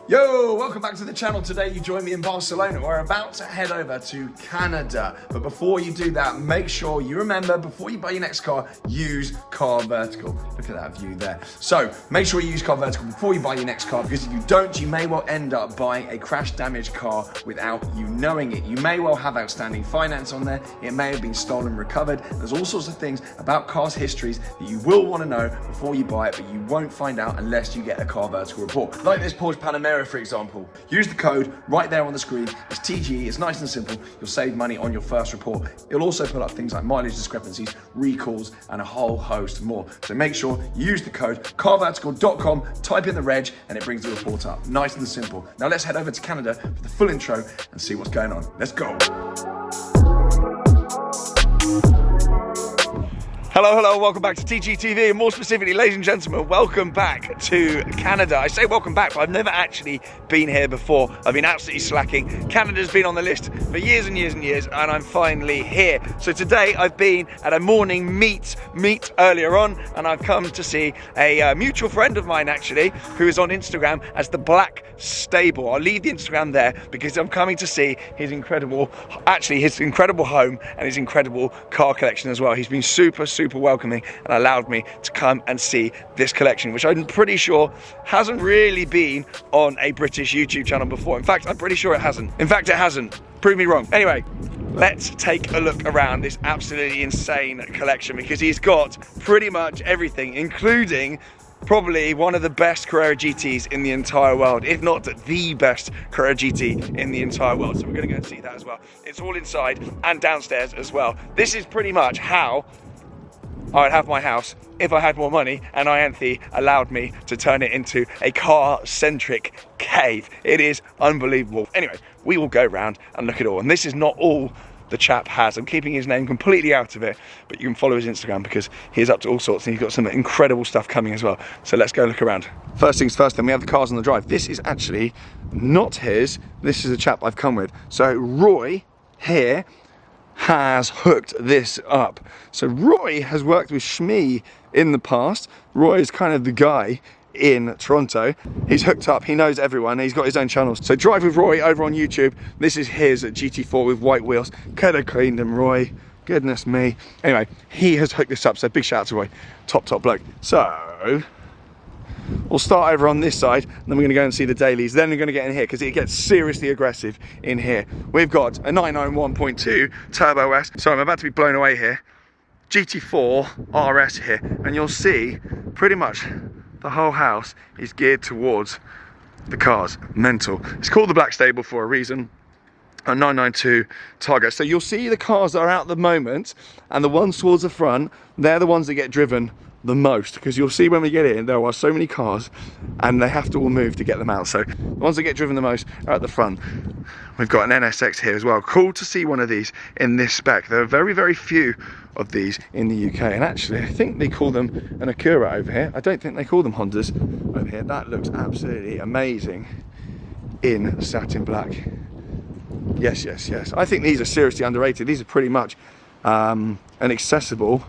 Yo, welcome back to the channel. Today you join me in Barcelona. We're about to head over to Canada. But before you do that, make sure you remember, before you buy your next car, use Car Vertical. Look at that view there. So make sure you use Car Vertical before you buy your next car, because if you don't, you may well end up buying a crash damaged car without you knowing it. You may well have outstanding finance on there. It may have been stolen, recovered. There's all sorts of things about cars' histories that you will want to know before you buy it, but you won't find out unless you get a Car Vertical report. Like this Porsche Panamera, for example. Use the code right there on the screen. It's TGE, it's nice and simple. You'll save money on your first report. It'll also pull up things like mileage discrepancies, recalls, and a whole host more. So make sure you use the code carvertical.com, type in the reg, and it brings the report up. Nice and simple. Now let's head over to Canada for the full intro and see what's going on. Let's go. Hello, welcome back to TGTV, and more specifically, ladies and gentlemen, welcome back to Canada. I say welcome back, but I've never actually been here before. I've been absolutely slacking. Canada's been on the list for years and years and years, and I'm finally here. So today I've been at a morning meet earlier on, and I've come to see a mutual friend of mine, actually, who is on Instagram as the Black Stable. I'll leave the Instagram there because I'm coming to see his incredible home and his incredible car collection as well. He's been super welcoming and allowed me to come and see this collection, which I'm pretty sure hasn't really been on a British YouTube channel before. In fact, I'm pretty sure it hasn't. Prove me wrong. Anyway, let's take a look around this absolutely insane collection, because he's got pretty much everything, including probably one of the best Carrera GTs in the entire world, if not the best Carrera GT in the entire world. So we're going to go and see that as well. It's all inside and downstairs as well. This is pretty much how I'd have my house if I had more money and Ianthe allowed me to turn it into a car-centric cave. It is unbelievable. Anyway, we will go around and look at it all. And this is not all the chap has. I'm keeping his name completely out of it, but you can follow his Instagram because he is up to all sorts and he's got some incredible stuff coming as well. So let's go look around. First things first, then we have the cars on the drive. This is actually not his. This is a chap I've come with. So Roy here has hooked this up. So Roy has worked with Shmee in the past. Roy is kind of the guy in Toronto. He's hooked up, he knows everyone, he's got his own channels. So Drive with Roy over on YouTube. This is his GT4 with white wheels. Could have cleaned them, Roy. Goodness me. Anyway, he has hooked this up, so big shout out to Roy. Top bloke. So we'll start over on this side, and then we're going to go and see the dailies. Then we're going to get in here because it gets seriously aggressive in here. We've got a 991.2 Turbo S. So I'm about to be blown away here. GT4 RS here, and you'll see pretty much the whole house is geared towards the cars. Mental. It's called the Black Stable for a reason. A 992 Targa. So you'll see the cars that are out at the moment, and the ones towards the front, they're the ones that get driven the most, because you'll see when we get in there are so many cars and they have to all move to get them out. So the ones that get driven the most are at the front. We've got an NSX here as well. Cool to see one of these in this spec. There are very few of these in the UK, and actually I think they call them an Acura over here. I don't think they call them Hondas over here. That looks absolutely amazing in satin black. Yes. I think these are seriously underrated. These are pretty much an accessible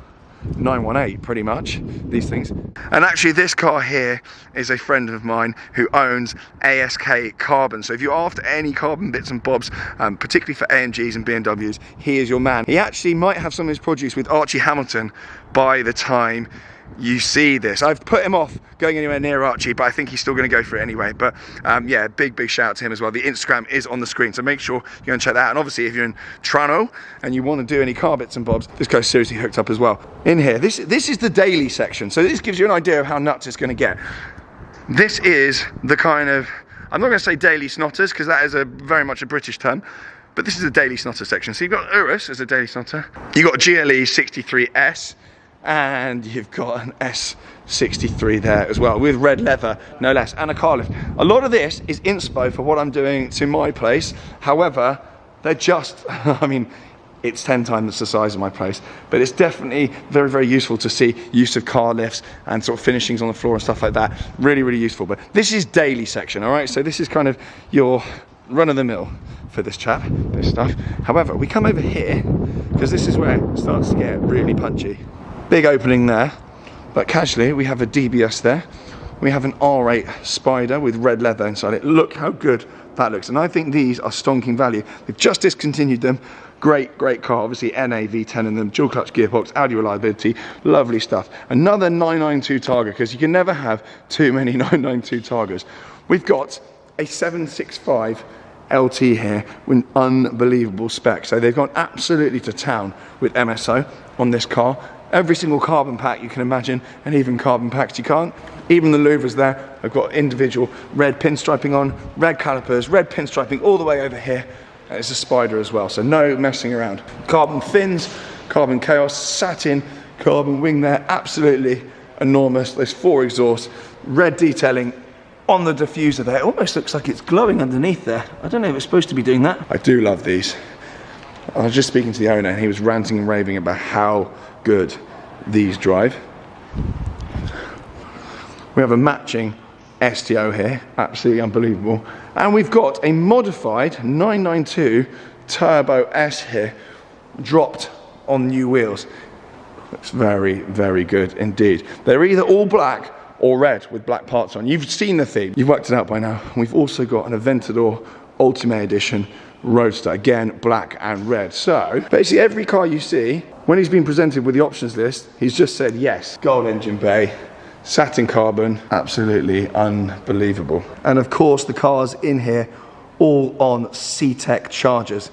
918, pretty much, these things. And actually this car here is a friend of mine who owns ASK Carbon. So if you're after any carbon bits and bobs, particularly for AMGs and BMWs, he is your man. He actually might have some of his produce with Archie Hamilton by the time you see this. I've put him off going anywhere near Archie, but I think he's still going to go for it anyway. But yeah, big shout out to him as well. The Instagram is on the screen, so make sure you go and check that out. And obviously if you're in Toronto and you want to do any car bits and bobs, this guy's seriously hooked up as well. In here, this is the daily section, so this gives you an idea of how nuts it's going to get. This is the kind of, I'm not going to say daily snotters because that is very much a British term, but this is the daily snotter section. So you've got Urus as a daily snotter, you've got GLE 63S, and you've got an S63 there as well, with red leather, no less, and a car lift. A lot of this is inspo for what I'm doing to my place. However, they're just, I mean, it's 10 times the size of my place, but it's definitely very useful to see use of car lifts and sort of finishings on the floor and stuff like that. Really useful. But this is daily section, all right? So this is kind of your run-of-the-mill for this chap, this stuff. However, we come over here because this is where it starts to get really punchy. Big opening there, But casually, we have a DBS there. We have an R8 Spider with red leather inside it. Look how good that looks. And I think these are stonking value. They've just discontinued them. Great car. Obviously, NA V10 in them. Dual clutch gearbox, Audi reliability. Lovely stuff. Another 992 Targa, because you can never have too many 992 Targas. We've got a 765 LT here with unbelievable specs. So they've gone absolutely to town with MSO on this car. Every single carbon pack you can imagine, and even carbon packs you can't. Even the louvers there, I've got individual red pinstriping on, red calipers, red pinstriping all the way over here. And it's a Spider as well, so no messing around. Carbon fins, carbon chaos, satin, carbon wing there, absolutely enormous. There's 4 exhausts, red detailing on the diffuser there. It almost looks like it's glowing underneath there. I don't know if it's supposed to be doing that. I do love these. I was just speaking to the owner and he was ranting and raving about how good these drive. We have a matching STO here, absolutely unbelievable. And we've got a modified 992 Turbo S here, dropped on new wheels. Looks very, very good indeed. They're either all black or red with black parts on. You've seen the theme, you've worked it out by now. We've also got an Aventador Ultimate Edition Roadster, again black and red. So basically every car you see, when he's been presented with the options list, he's just said yes. Gold engine bay, satin carbon, absolutely unbelievable. And of course the cars in here all on C-Tech chargers.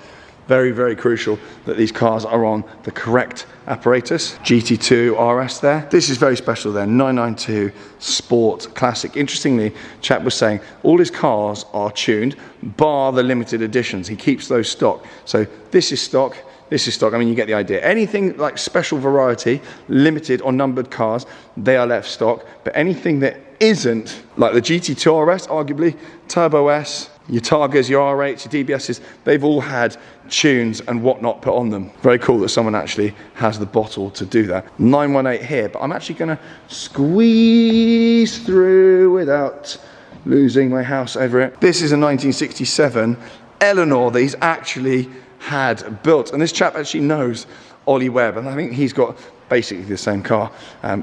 Very, very crucial that these cars are on the correct apparatus. GT2 RS there. This is very special there, 992 Sport Classic. Interestingly, chap was saying all his cars are tuned, bar the limited editions. He keeps those stock. So this is stock, this is stock. I mean, you get the idea. Anything like special variety, limited or numbered cars, they are left stock. But anything that isn't, like the GT2 RS, arguably, Turbo S, your Targas, your R8s, your DBSs, they've all had tunes and whatnot put on them. Very cool that someone actually has the bottle to do that. 918 here, but I'm actually gonna squeeze through without losing my house over it. This is a 1967 Eleanor that he's actually had built. And this chap actually knows Ollie Webb, and I think he's got basically the same car.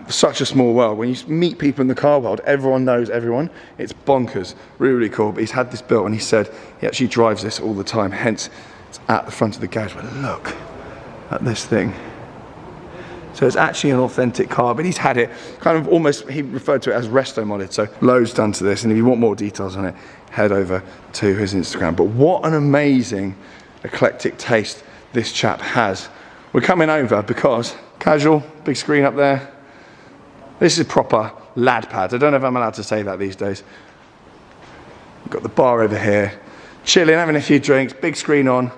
Such a small world. When you meet people in the car world, everyone knows everyone. It's bonkers. Really, really cool. But he's had this built and he said he actually drives this all the time. Hence, it's at the front of the garage. But look at this thing. So it's actually an authentic car, but he's had it kind of almost, he referred to it as resto modded. So loads done to this. And if you want more details on it, head over to his Instagram. But what an amazing eclectic taste this chap has. We're coming over because casual, big screen up there. This is proper lad pad. I don't know if I'm allowed to say that these days. We've got the bar over here, chilling, having a few drinks, big screen on,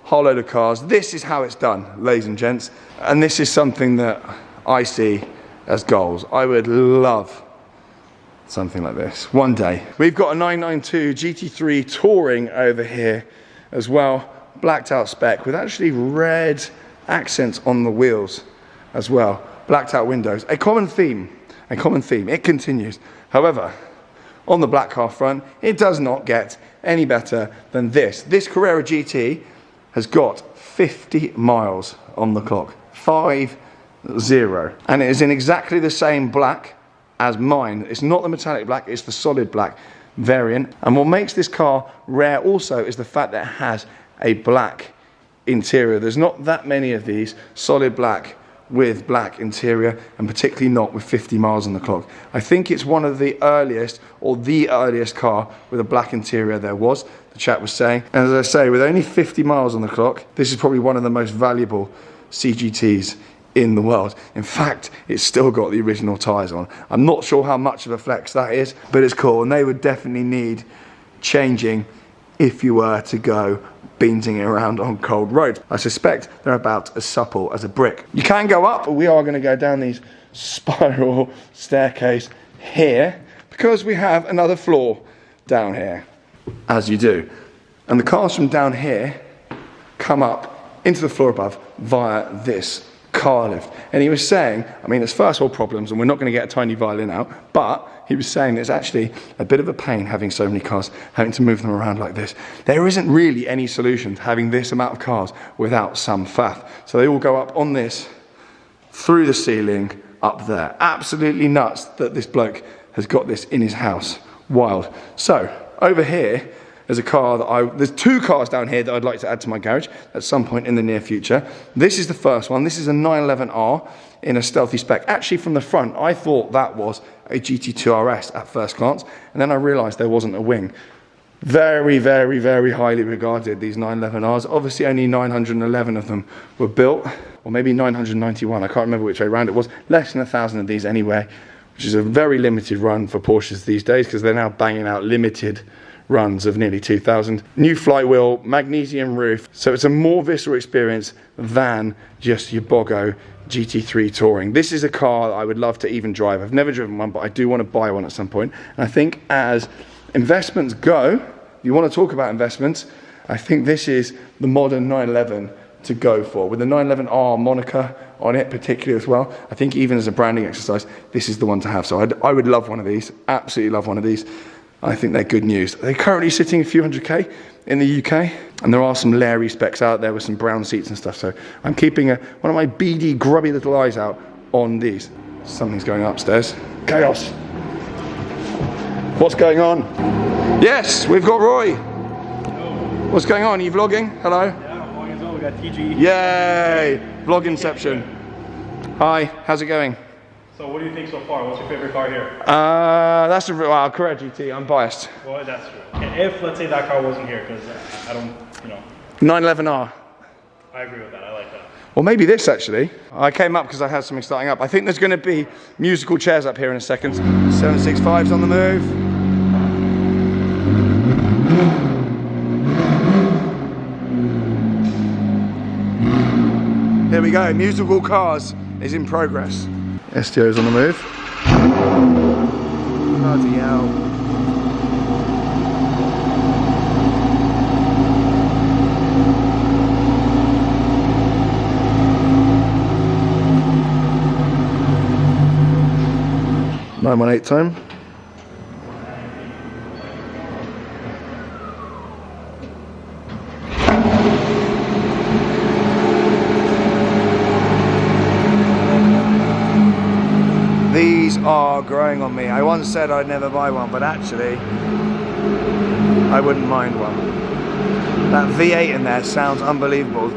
whole load of cars. This is how it's done, ladies and gents. And this is something that I see as goals. I would love something like this one day. We've got a 992 GT3 Touring over here as well. Blacked out spec with actually red accents on the wheels as well. Blacked out windows. A common theme. It continues. However, on the black car front, it does not get any better than this. This Carrera GT has got 50 miles on the clock. 50. And it is in exactly the same black as mine. It's not the metallic black, it's the solid black variant. And what makes this car rare also is the fact that it has a black interior. There's not that many of these solid black with black interior, and particularly not with 50 miles on the clock. I think it's one of the earliest, or the earliest car with a black interior there was, the chap was saying. And as I say, with only 50 miles on the clock, this is probably one of the most valuable CGTs in the world. In fact, it's still got the original tyres on. I'm not sure how much of a flex that is, but it's cool, and they would definitely need changing if you were to go beansing around on cold roads. I suspect they're about as supple as a brick. You can go up, but we are going to go down these spiral staircase here because we have another floor down here, as you do. And the cars from down here come up into the floor above via this car lift. And he was saying, I mean, there's first world problems and we're not going to get a tiny violin out, but he was saying it's actually a bit of a pain having so many cars, having to move them around like this. There isn't really any solution to having this amount of cars without some faff. So they all go up on this, through the ceiling, up there. Absolutely nuts that this bloke has got this in his house. Wild. So, over here, there's a car that there's two cars down here that I'd like to add to my garage at some point in the near future. This is the first one. This is a 911R in a stealthy spec. Actually, from the front, I thought that was a GT2 RS at first glance, and then I realized there wasn't a wing. Very, very, very highly regarded, these 911Rs. Obviously, only 911 of them were built, or maybe 991. I can't remember which way around it was. Less than 1,000 of these anyway, which is a very limited run for Porsches these days, because they're now banging out limited runs of nearly 2,000. New flywheel, magnesium roof, so it's a more visceral experience than just your Bogo GT3 Touring. This is a car I would love to even drive. I've never driven one, but I do want to buy one at some point. And I think as investments go, you want to talk about investments, I think this is the modern 911 to go for. With the 911R moniker on it particularly as well, I think even as a branding exercise, this is the one to have. So I would love one of these, absolutely love one of these. I think they're good news. They're currently sitting a few $100K in the UK, and there are some Larry specs out there with some brown seats and stuff, so I'm keeping one of my beady, grubby little eyes out on these. Something's going on upstairs. Chaos. What's going on? Yes, we've got Roy. Hello. What's going on? Are you vlogging? Hello? Yeah, I'm vlogging as well. We got TG. Yay! Vlog inception. Hi, how's it going? So what do you think so far? What's your favorite car here? That's a Carrera GT. I'm biased. Well, that's true. And if, let's say, that car wasn't here, because I don't, 911R. I agree with that. I like that. Or maybe this, actually. I came up because I had something starting up. I think there's going to be musical chairs up here in a second. 765's on the move. Here we go. Musical cars is in progress. STO's on the move. Bloody hell. (918) time. These are growing on me. I once said I'd never buy one, but actually, I wouldn't mind one. That V8 in there sounds unbelievable.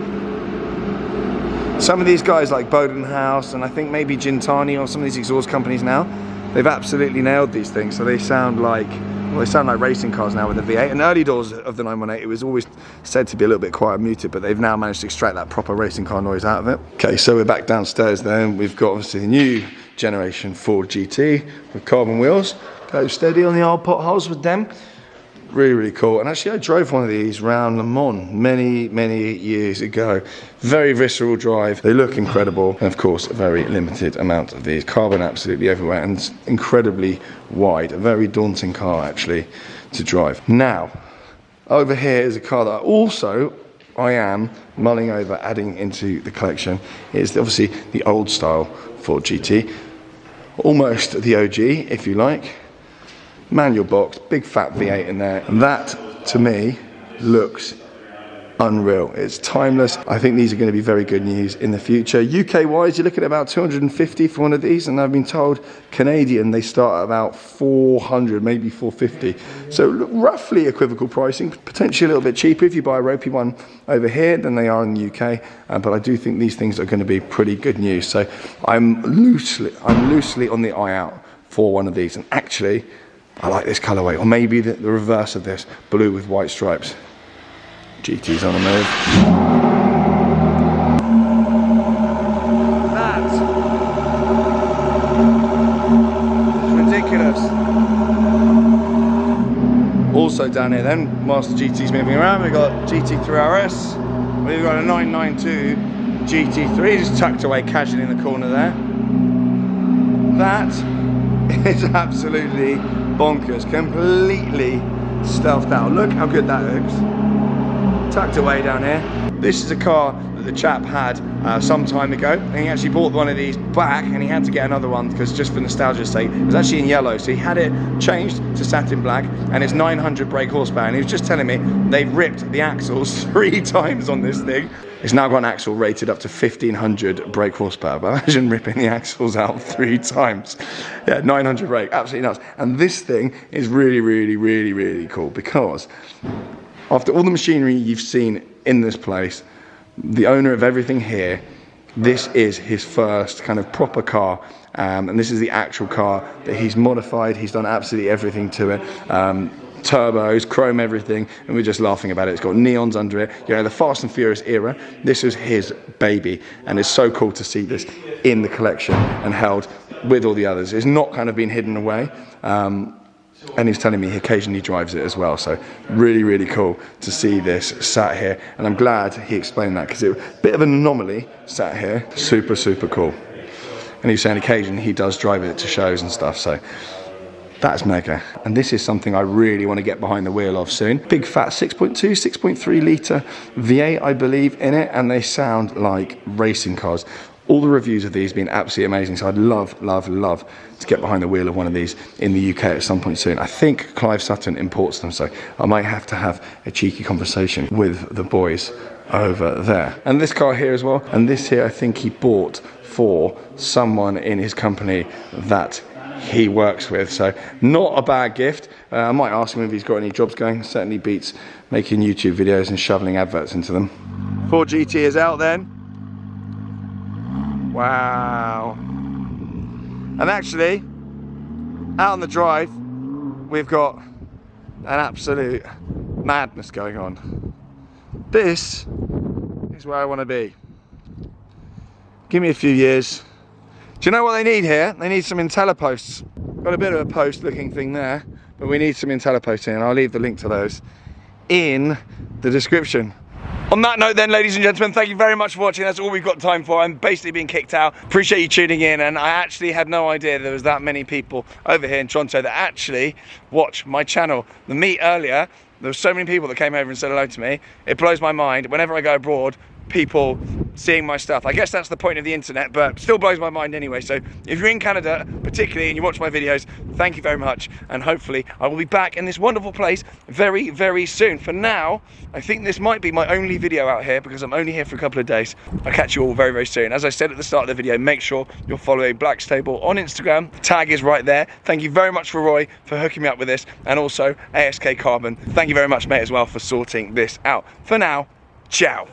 Some of these guys like Bodenhaus and I think maybe Gintani or some of these exhaust companies now, they've absolutely nailed these things. So they sound like, well, they sound like racing cars now with the V8. In early doors of the 918, it was always said to be a little bit quiet and muted, but they've now managed to extract that proper racing car noise out of it. Okay, so we're back downstairs then. We've got obviously the new generation Ford GT with carbon wheels. Go steady on the old potholes with them. Really, really cool. And actually I drove one of these round Le Mans many, many years ago. Very visceral drive. They look incredible. And of course, a very limited amount of these. Carbon absolutely everywhere and incredibly wide. A very daunting car actually to drive. Now, over here is a car that I am mulling over adding into the collection. It's obviously the old style Ford GT. Almost the OG, if you like. Manual box, big fat V8 in there. And that, to me, looks unreal. It's timeless. I think these are going to be very good news in the future. UK-wise, you're looking at about 250 for one of these, and I've been told Canadian, they start at about 400, maybe 450. So roughly equivocal pricing, potentially a little bit cheaper if you buy a ropey one over here than they are in the UK. But I do think these things are going to be pretty good news. So I'm loosely on the eye out for one of these. And actually, I like this colourway, or maybe the reverse of this, blue with white stripes. GT's on the move. That is ridiculous. Also down here then, whilst the GT's moving around, we've got GT3 RS, we've got a 992 GT3 just tucked away casually in the corner there. That is absolutely bonkers, completely stealthed out. Look how good that looks. Tucked away down here. This is a car that the chap had some time ago, and he actually bought one of these back and he had to get another one because just for nostalgia's sake, it was actually in yellow, so he had it changed to satin black, and it's 900 brake horsepower, and he was just telling me they've ripped the axles 3 times on this thing. It's now got an axle rated up to 1500 brake horsepower, but imagine ripping the axles out 3 times. Yeah, 900 brake, absolutely nuts. And this thing is really, really, really, really cool because after all the machinery you've seen in this place, the owner of everything here, this is his first kind of proper car, and this is the actual car that he's modified. He's done absolutely everything to it. Turbos, chrome, everything, and we're just laughing about it. It's got neons under it. You know, the Fast and Furious era, this was his baby, and it's so cool to see this in the collection and held with all the others. It's not kind of been hidden away. And he's telling me he occasionally drives it as well, so really, really cool to see this sat here, and I'm glad he explained that because it was a bit of an anomaly sat here. Super, super cool. And he's saying occasionally he does drive it to shows and stuff, so that's mega. And this is something I really want to get behind the wheel of soon. Big fat 6.2, 6.3 litre V8, I believe, in it, and they sound like racing cars. All the reviews of these have been absolutely amazing, so I'd love, love, love to get behind the wheel of one of these in the UK at some point soon. I think Clive Sutton imports them, so I might have to have a cheeky conversation with the boys over there. And this car here as well, and this here I think he bought for someone in his company that he works with, so not a bad gift. I might ask him if he's got any jobs going. Certainly beats making YouTube videos and shoveling adverts into them. Ford GT is out then. Wow. And actually, out on the drive, we've got an absolute madness going on. This is where I want to be. Give me a few years. Do you know what they need here? They need some IntelliPosts. Got a bit of a post looking thing there, but we need some IntelliPosts here, and I'll leave the link to those in the description. On that note then, ladies and gentlemen, thank you very much for watching. That's all we've got time for. I'm basically being kicked out. Appreciate you tuning in, and I actually had no idea there was that many people over here in Toronto that actually watch my channel. The meet earlier, there were so many people that came over and said hello to me. It blows my mind. Whenever I go abroad, people seeing my stuff. I guess that's the point of the internet, but still blows my mind anyway. So if you're in Canada particularly and you watch my videos, thank you very much, and hopefully I will be back in this wonderful place very, very soon. For now, I think this might be my only video out here because I'm only here for a couple of days. I'll catch you all very, very soon. As I said at the start of the video, make sure you're following Black's Table on Instagram. The tag is right there. Thank you very much for Roy for hooking me up with this, and also ASK Carbon. Thank you very much, mate, as well, for sorting this out. For now, ciao.